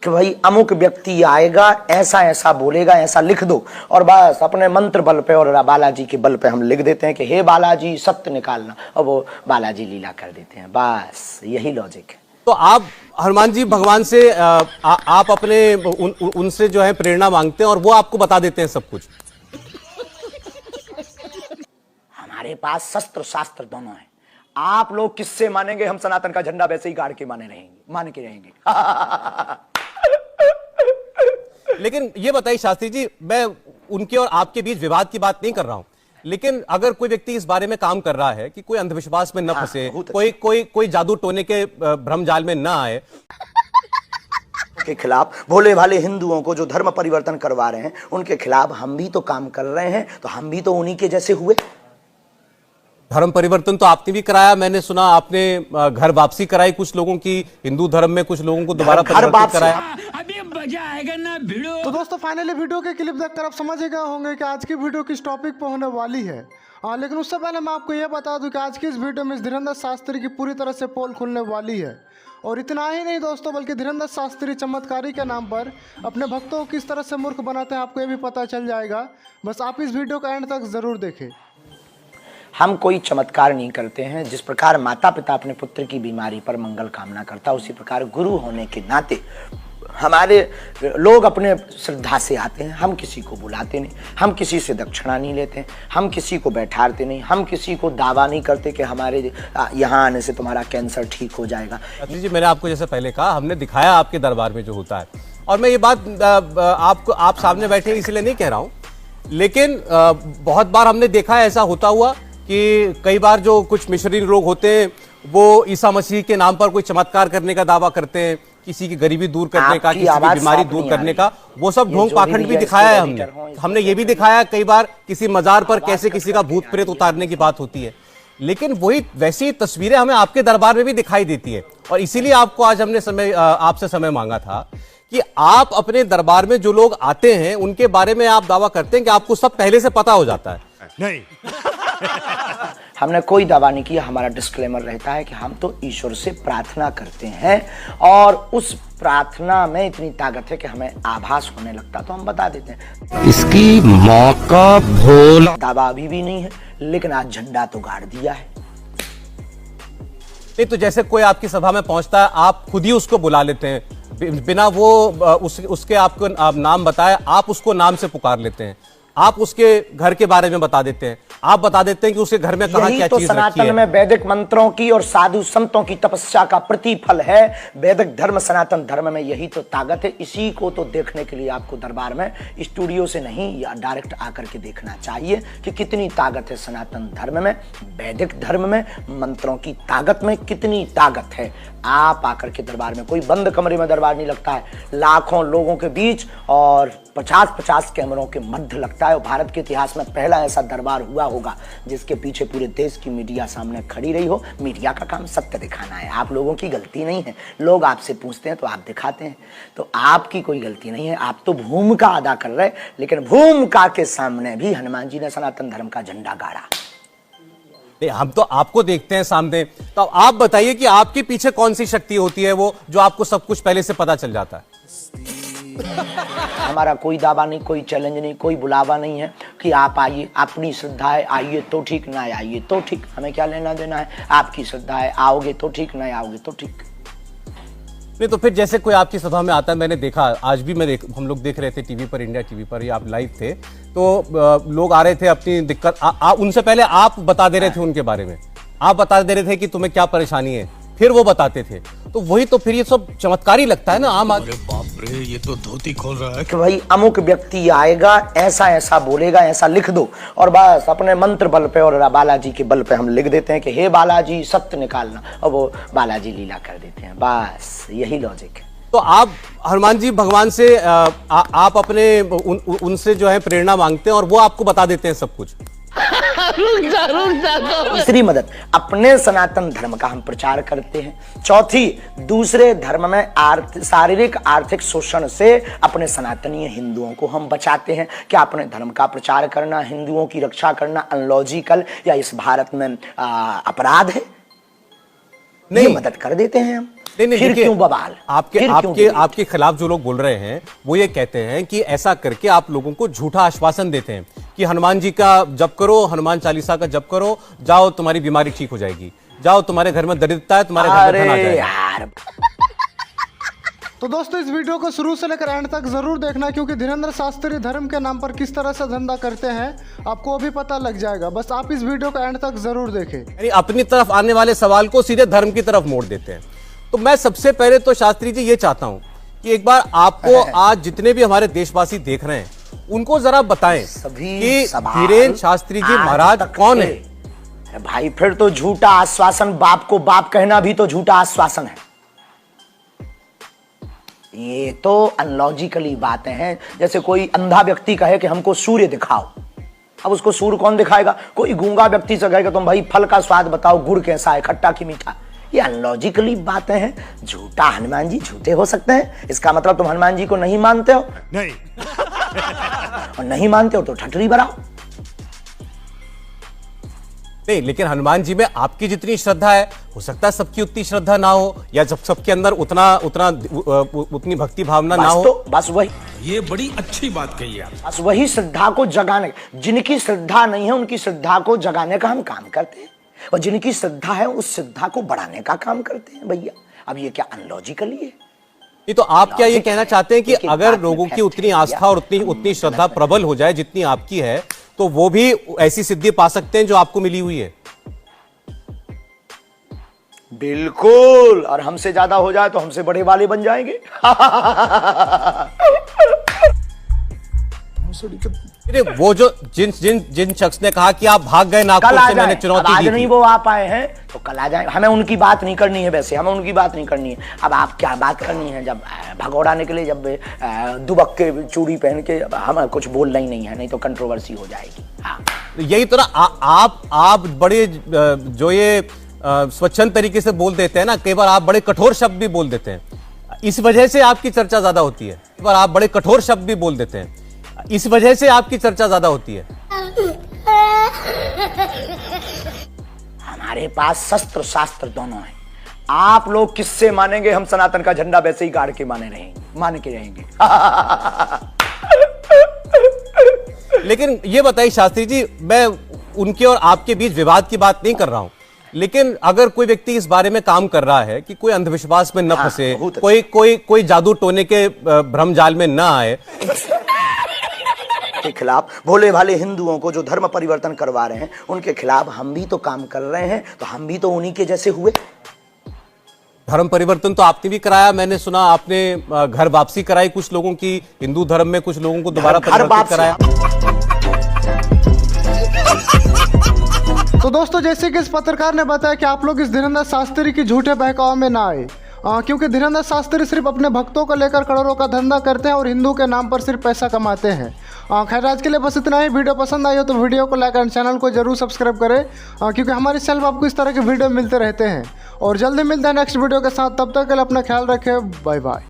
कि भाई अमुक व्यक्ति आएगा, ऐसा ऐसा बोलेगा, ऐसा लिख दो, और बस अपने मंत्र बल पे और बालाजी के बल पे हम लिख देते हैं कि हे बालाजी सत्य निकालना, और वो बालाजी लीला कर देते हैं। बस यही लॉजिक है। तो आप हनुमान जी भगवान से आप अपने उनसे जो है प्रेरणा मांगते हैं और वो आपको बता देते हैं सब कुछ? हमारे पास शस्त्र शास्त्र दोनों है। आप लोग किससे मानेंगे? हम सनातन का झंडा वैसे ही गाड़ के मान के रहेंगे। लेकिन ये बताइए शास्त्री जी, मैं उनके और आपके बीच विवाद की बात नहीं कर रहा हूं, लेकिन अगर कोई व्यक्ति इस बारे में काम कर रहा है कि कोई अंधविश्वास में न फंसे, कोई जादू टोने के भ्रमजाल में न आए, के खिलाफ भोले भाले हिंदुओं को जो धर्म परिवर्तन करवा रहे हैं उनके खिलाफ हम भी तो काम कर रहे हैं, तो हम भी तो उन्हीं के जैसे हुए। धर्म परिवर्तन तो आपने भी कराया, मैंने सुना आपने घर वापसी कराई कुछ लोगों की, हिंदू धर्म में कुछ लोगों को दोबारा परिवर्तित कराया। अभी मजा आएगा ना भिड़ो। तो दोस्तों फाइनली वीडियो के क्लिप देखकर आप समझ गए होंगे कि आज की वीडियो किस टॉपिक पर होने वाली है। लेकिन उससे पहले मैं आपको यह बता दूं कि आज की इस वीडियो में धीरेंद्र शास्त्री की पूरी तरह से पोल खुलने वाली है। और इतना ही नहीं दोस्तों, बल्कि धीरेंद्र शास्त्री चमत्कारी के नाम पर अपने भक्तों को किस तरह से मूर्ख बनाते हैं आपको ये भी पता चल जाएगा। बस आप इस वीडियो का एंड तक जरूर देखें। हम कोई चमत्कार नहीं करते हैं। जिस प्रकार माता पिता अपने पुत्र की बीमारी पर मंगल कामना करता, उसी प्रकार गुरु होने के नाते हमारे लोग अपने श्रद्धा से आते हैं। हम किसी को बुलाते नहीं, हम किसी से दक्षिणा नहीं लेते, हम किसी को बैठाते नहीं, हम किसी को दावा नहीं करते कि हमारे यहाँ आने से तुम्हारा कैंसर ठीक हो जाएगा। जी, मैंने आपको जैसे पहले कहा, हमने दिखाया आपके दरबार में जो होता है, और मैं ये बात आप सामने बैठे इसलिए नहीं कह रहा हूँ, लेकिन बहुत बार हमने देखा है ऐसा होता हुआ कि कई बार जो कुछ मिशनरी लोग होते हैं वो ईसा मसीह के नाम पर कोई चमत्कार करने का दावा करते हैं, किसी की गरीबी दूर करने का, किसी की बीमारी दूर करने का, वो सब ढोंग पाखंड भी दिखाया है हमने ये भी दिखाया कई बार किसी मजार पर कैसे किसी का भूत प्रेत उतारने की बात होती है। लेकिन वही वैसी तस्वीरें हमें आपके दरबार में भी दिखाई देती है, और इसीलिए आपको आज हमने आपसे समय मांगा था कि आप अपने दरबार में जो लोग आते हैं उनके बारे में आप दावा करते हैं कि आपको सब पहले से पता हो जाता है। नहीं हमने कोई दावा नहीं किया। हमारा डिस्क्लेमर रहता है कि हम तो ईश्वर से प्रार्थना करते हैं, और उस प्रार्थना में इतनी ताकत है कि हमें आभास होने लगता तो हम बता देते हैं। इसकी मौका भोला दावा अभी भी नहीं है, लेकिन आज झंडा तो गाड़ दिया है। नहीं तो जैसे कोई आपकी सभा में पहुंचता है, आप खुद ही उसको बुला लेते हैं, बिना वो उसके आपको नाम बताए आप उसको नाम से पुकार लेते हैं, आप उसके घर के बारे में बता देते हैं, आप बता देते हैं कि उसके घर में कहां क्या तो चीज रखी है। सनातन में वैदिक मंत्रों की और साधु संतों की तपस्या का प्रतिफल है। वैदिक धर्म सनातन धर्म में यही तो ताकत है। इसी को तो देखने के लिए आपको दरबार में स्टूडियो से नहीं या डायरेक्ट आकर के देखना चाहिए कि कितनी ताकत है सनातन धर्म में, वैदिक धर्म में, मंत्रों की ताकत में कितनी ताकत है। आप आकर के दरबार में, कोई बंद कमरे में दरबार नहीं लगता है, लाखों लोगों के बीच और 50-50 कैमरों के मध्य लगता है। भारत के इतिहास में पहला ऐसा दरबार हुआ होगा जिसके पीछे पूरे देश की मीडिया सामने खड़ी रही हो। मीडिया का काम सत्य दिखाना है, आप लोगों की गलती नहीं है। लोग आपसे पूछते हैं तो आप दिखाते हैं, तो आपकी कोई गलती नहीं है। आप तो भूमिका अदा कर रहे, लेकिन भूमिका के सामने भी हनुमान जी ने सनातन धर्म का झंडा गाड़ा। हम तो आपको देखते हैं सामने, तो आप बताइए कि आपके पीछे कौन सी शक्ति होती है वो जो आपको सब कुछ पहले से पता चल जाता है। हमारा कोई दावा नहीं, कोई चैलेंज नहीं, कोई बुलावा नहीं है कि आप आइए, अपनी श्रद्धा है आइए तो ठीक, ना आइए तो ठीक, हमें क्या लेना देना है। आपकी श्रद्धा है, आओगे तो ठीक, ना आओगे तो ठीक। नहीं तो फिर जैसे कोई आपकी सभा में आता है, मैंने देखा आज भी हम लोग देख रहे थे टीवी पर, इंडिया टीवी पर, या आप लाइव थे, तो लोग आ रहे थे अपनी दिक्कत, उनसे पहले आप बता दे रहे थे उनके बारे में, आप बता दे रहे थे कि तुम्हें क्या परेशानी है, फिर वो बताते थे। तो वही तो फिर ये सब चमत्कारी लगता है ना आम आदमी। बाप रे, ये तो धोती खोल रहा है कि भाई अमुक व्यक्ति आएगा, ऐसा ऐसा बोलेगा, ऐसा लिख दो, और बस अपने मंत्र बल पे और बालाजी के बल पे हम लिख देते हैं कि हे बालाजी सत्य निकालना, और वो बालाजी लीला कर देते हैं। बस यही लॉजिक है। तो आप हनुमान जी भगवान से आप अपने उनसे जो है प्रेरणा मांगते हैं और वो आपको बता देते हैं सब कुछ। तीसरी मदद, अपने सनातन धर्म का हम प्रचार करते हैं। चौथी, दूसरे धर्म में शारीरिक आर्थिक शोषण से अपने सनातनीय हिंदुओं को हम बचाते हैं। क्या अपने धर्म का प्रचार करना, हिंदुओं की रक्षा करना अनलॉजिकल या इस भारत में अपराध है? नहीं, मदद कर देते हैं हम। नहीं नहीं फिर देखिए, क्यों बवाल? आपके फिर क्यों आपके डिबेट? आपके खिलाफ जो लोग बोल रहे हैं वो ये कहते हैं कि ऐसा करके आप लोगों को झूठा आश्वासन देते हैं कि हनुमान जी का जप करो, हनुमान चालीसा का जप करो, जाओ तुम्हारी बीमारी ठीक हो जाएगी, जाओ तुम्हारे घर में दरिद्रता है, तुम्हारे घर में धन आ अरे जाएगा। यार, तो दोस्तों इस वीडियो को शुरू से लेकर एंड तक जरूर देखना, क्योंकि धीरेन्द्र शास्त्री धर्म के नाम पर किस तरह से धंधा करते हैं आपको अभी पता लग जाएगा। बस आप इस वीडियो को एंड तक जरूर देखें। यानी अपनी तरफ आने वाले सवाल को सीधे धर्म की तरफ मोड़ देते हैं। तो मैं सबसे पहले तो शास्त्री जी ये चाहता हूं कि एक बार आपको आज जितने भी हमारे देशवासी देख रहे हैं उनको जरा बताएं सभी कि सवाल धीरेन्द्र शास्त्री जी आज महाराज तक कौन के- है। अरे भाई, फिर तो झूठा आश्वासन, बाप को बाप कहना भी तो झूठा आश्वासन है। ये तो अनलॉजिकली बातें हैं। जैसे कोई अंधा व्यक्ति कहे कि हमको सूर्य दिखाओ, अब उसको सूर्य कौन दिखाएगा? कोई गूंगा व्यक्ति से कहे कि तुम भाई फल का स्वाद बताओ, गुड़ कैसा है, खट्टा की मीठा। ये अनलॉजिकली बातें हैं। झूठा हनुमान जी झूठे हो सकते हैं, इसका मतलब तुम हनुमान जी को नहीं मानते हो। नहीं। और नहीं मानते हो तो ठटरी बनाओ। नहीं, लेकिन हनुमान जी में आपकी जितनी श्रद्धा है हो सकता है सबकी उतनी श्रद्धा ना हो, या जब सबके अंदर उतनी भक्ति भावना ना हो। बस वही ये बड़ी अच्छी बात कही आप। बस वही श्रद्धा को जगाने, जिनकी श्रद्धा नहीं है उनकी श्रद्धा को जगाने का हम काम करते हैं, और जिनकी श्रद्धा है उस श्रद्धा को बढ़ाने का काम करते हैं भैया। अब ये क्या अनलॉजिकली है? ये तो आप क्या ये कहना चाहते हैं कि एक-एक अगर बात में लोगों की फैक्ट उतनी है आस्था भैया। और उतनी श्रद्धा प्रबल हो जाए जितनी आपकी है, तो वो भी ऐसी सिद्धि पा सकते हैं जो आपको मिली हुई है? बिल्कुल, और हमसे ज्यादा हो जाए तो हमसे बड़े वाले बन जाएंगे। अरे वो जो जिन शख्स ने कहा कि आप भाग गए कल नागपुर आ से, मैंने जाए। अब चुनौती आज दी नहीं थी। वो आ पाए हैं तो कल आ जाए। हमें उनकी बात नहीं करनी है, वैसे हमें उनकी बात नहीं करनी है। अब आप क्या बात करनी है? जब भगोड़ा निकले, जब दुबक के चूड़ी पहन के, अब हमें कुछ बोलना ही नहीं है, नहीं तो कंट्रोवर्सी हो जाएगी। हाँ, यही तो ना, आप बड़े जो ये स्वच्छंद तरीके से बोल देते हैं ना, कई बार आप बड़े कठोर शब्द भी बोल देते हैं, इस वजह से आपकी चर्चा ज्यादा होती है। कई बार आप बड़े कठोर शब्द भी बोल देते हैं, इस वजह से आपकी चर्चा ज्यादा होती है। हमारे पास शस्त्र शास्त्र दोनों है। आप लोग किससे मानेंगे? हम सनातन का झंडा वैसे ही गाड़ के मान के रहेंगे। लेकिन ये बताइए शास्त्री जी, मैं उनके और आपके बीच विवाद की बात नहीं कर रहा हूं, लेकिन अगर कोई व्यक्ति इस बारे में काम कर रहा है कि कोई अंधविश्वास में न फंसे, बहुत अच्छा। कोई जादू टोने के भ्रम जाल में न आए, के खिलाफ, भोले भाले हिंदुओं को जो धर्म परिवर्तन करवा रहे हैं उनके खिलाफ हम भी तो काम कर रहे हैं, तो हम भी तो उन्हीं के जैसे हुए। धर्म परिवर्तन तो आपने भी कराया, मैंने सुना आपने घर वापसी कराई कुछ लोगों की, हिंदू धर्म में कुछ लोगों को दोबारा घर परिवर्तित वापसी। कराया। तो दोस्तों जैसे कि इस पत्रकार ने बताया कि आप लोग इस धीरेन्द्र शास्त्री की झूठे बहकाव में ना आए, क्योंकि धीरेन्द्र शास्त्री सिर्फ अपने भक्तों को लेकर करोड़ों का धंधा करते हैं और हिंदू के नाम पर सिर्फ पैसा कमाते हैं। खैर आज के लिए बस इतना ही। वीडियो पसंद आई हो तो वीडियो को लाइक एंड चैनल को जरूर सब्सक्राइब करें, क्योंकि हमारे चैनल पर आपको इस तरह के वीडियो मिलते रहते हैं। और जल्दी मिलते हैं नेक्स्ट वीडियो के साथ, तब तक के लिए अपना ख्याल रखें। Bye bye.